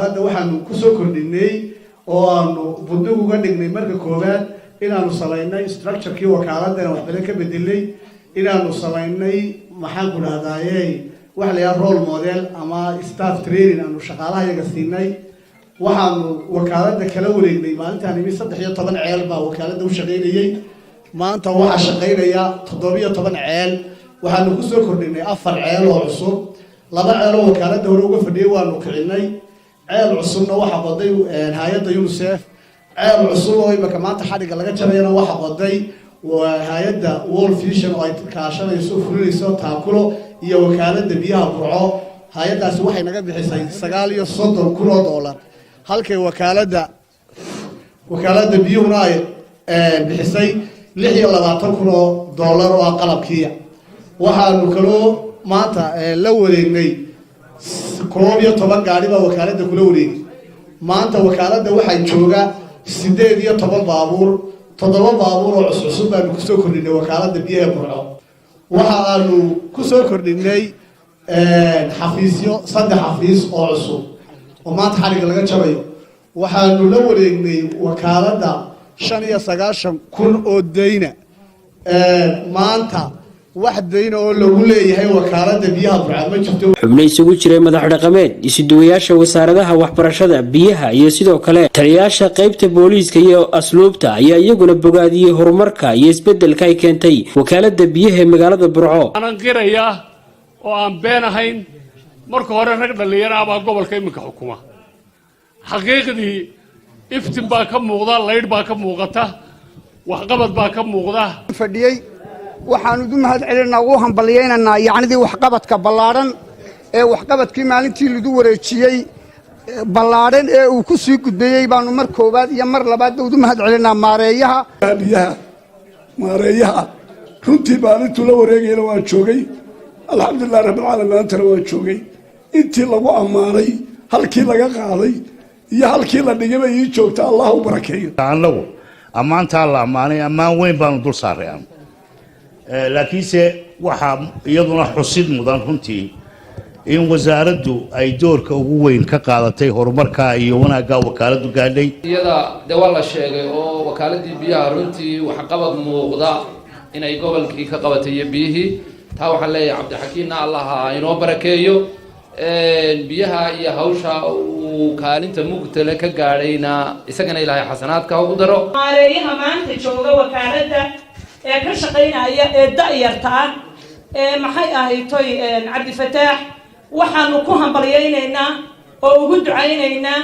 wakaaladda waxaanu kusoo kordhinay oo aanu buddig uga dhignay marka koowaad inaanu samaynay structurekii wakaaladda inaan waxbadan ka bedelay inaanu samaynay maxaan ku dhahdaaye waxa la yidhaha role model ama staff training aanu shaqaalaha iyaga siinay waxaanu wakaaladda kala wareegnay maalintaan imi 13 ceel baa wakaaladda u shaqaynayay maanta waxaa shaqaynaya 17 ceel waxaanu kusoo kordhinay 4 ceel oo cusub 2 ceel oo wakaaladda hore uga fadhiyay waanu kicinay ceel cusubna waxa qoday hay'adda UNICEF ceel cusub oo imika maanta xadhiga laga jarayna waxa qoday hay'adda World Vision oo ay kaashanayso fulinayso taakulo iyo wakaaladda biyaha Burco hay'adaasi waxay naga bixisay $930,000 halkay wakaaladda biyuhuna ay bixisay $26,000 oo qalabkiya waxaanu kaloo maanta la wareegnay 11 gaari baa wakaaladda kula wareegay maanta wakaaladda waxay jooga 18 baabuur 7 baabuur oo cusub baanu kusoo kordhinay wakaaladda biyaha Burco waxa aanu kusoo kordhinay xafiisyo 3 xafiis oo cusub oo maanta xariga laga jabayo waxaanu la wareegnay wakaaladda 95,000 oo deyna maanta wax deyna oo lagu leeyahay wakaaladda biyaha Burco ma jirto xubno isugu jiray madax dhaqameed isuduwayaasha wasaaradaha waxbarashada biyaha iyo sidoo kale taliyaasha qaybta booliiska iyo asluubta ayaa iyaguna bogaadiyay horumarka iyo isbedelka ay keentay wakaaladda biyaha ee magaalada Burco aan qiraya oo aan been ahayn marka hore rag dhalinyaro ah gobolka iminka xukuma xaqiiqdii iftiin baa ka muuqda leyd baa ka muuqata wax qabad baa ka muuqda fadhiyay waxaanu u mahad celinaa oo hambalyeynaa yacnidii wax qabadka ballaaran ee wax qabadkii maalintii lagu wareejiyay ballaaran ee uu ku sii gudbeeyay baanu mar koobaad iyo mar labaad u mahad celinaa maareeyaha runtii maalintuu la wareegayna waan joogay alxamdulillah rabbil caalamiin maantana waan joogay intii lagu ammaanay halkii laga qaaday iyo halkii la dhigay bay ii joogta allah u barakeeyo annagu ammaantaa la ammaanay ammaan weyn baanu dul saaray laakiinse waxaa iyaduna xusid mudan runtii in wasaaraddu ay doorka ugu weyn ka qaadatay horumarka iyo wanaagga wakaaladdu gaadhay iyada dawal la sheegay oo wakaaladii biyaha runtii wax qabad muuqda inay gobolkii ka qabatay biyihii taa waxa leeyahay Cabdixakiinna Allah inoo barakeeyo biyaha iyo hawsha uu kaalinta mugtale ka gaadhayna isagana Ilaahay xasanaadka ugu daro maareeyaha maanta jooga wakaaladda ee ka shaqeynaya ee da'yartaan maxay ahaytoy Cabdi Fataax waxaanu ku hambalyeynaa oo ugu ducaynaynaa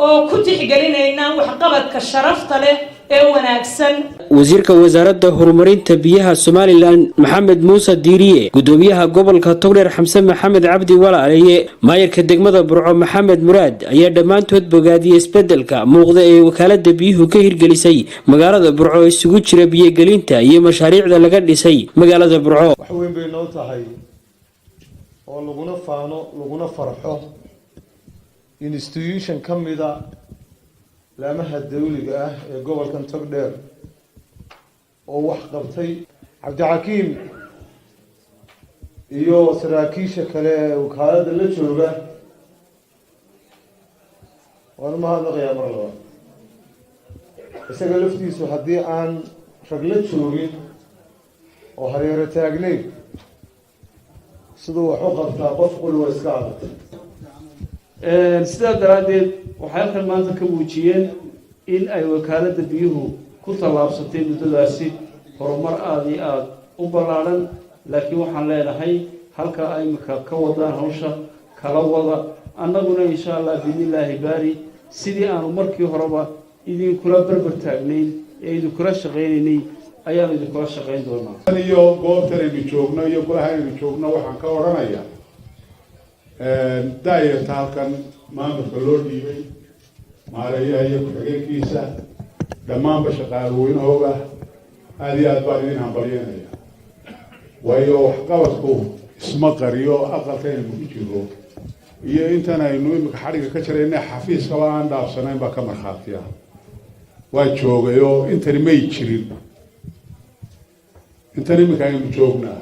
oo ku tixgelinaynaa wax qabadka sharafta leh ee wanaagsan wasiirka wasaaradda horumarinta biyaha Somaliland Maxamed Muuse Diiriye gudoomiyaha gobolka Togdheer Xamse Maxamed Cabdi Walaalaye maayirka degmada Burco Maxamed Muraad ayaa dhamaantood bogaadiyay isbedelka muuqda ee wakaaladda biyuhu ka hirgelisay magaalada Burco isugu jira biyo gelinta iyo mashaariicda laga dhisay magaalada Burco wax weyn bay noo tahay oo laguna faano laguna farxo institution kamida laamaha dawliga ah ee gobolkan Togdheer oo wax qabtay Cabdixakiin iyo saraakiisha kale wakaaladda la jooga waan mahadnaqayaa mar labaad isaga laftiisu haddii aan rag la joogin oo hareero taagnayn siduu wax u qabtaa qof qulwa iska adatay sidaa daraadeed waxay halkan maanta ka muujiyeen in ay wakaaladda biyuhu ku tallaabsatay muddadaasi horumar aad iyo aad u ballaaran laakiin waxaan leenahay halka ay imika ka wadaan hawsha kala wada annaguna insha Allah biidnillaahi baari sidii aanu markii horeba idinkula barbar taagnayn ee idinkula shaqaynaynay ayaanu idinkula shaqayn doonaa iyo goobtan aynu joogno iyo golaha aynu joogno waxaan ka odhanayaa daayirta halkan maamulka loo dhiibay maareeyaha iyo ku-xigeenkiisa dhammaanba shaqaalooyinahooga aad iyo aad baan idin hambalyeynaya waayo waxqabadku isma qariyo aqalka aynu ku jiro iyo intan aynu imika xadhiga ka jirayna xafiiskaba aan dhaafsanayn baa ka markhaatiya waa joogay oo intani may jirin intan imika aynu joognaa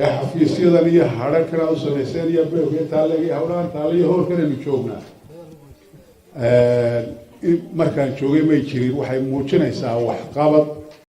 ee xafiisyadan iyo hadharkan aad u samayseen iyo beewka intaa leeg hawlahan taale iyo howlkan aynu joognaa markaan joogay may jirin waxay muujinaysaa waxqabad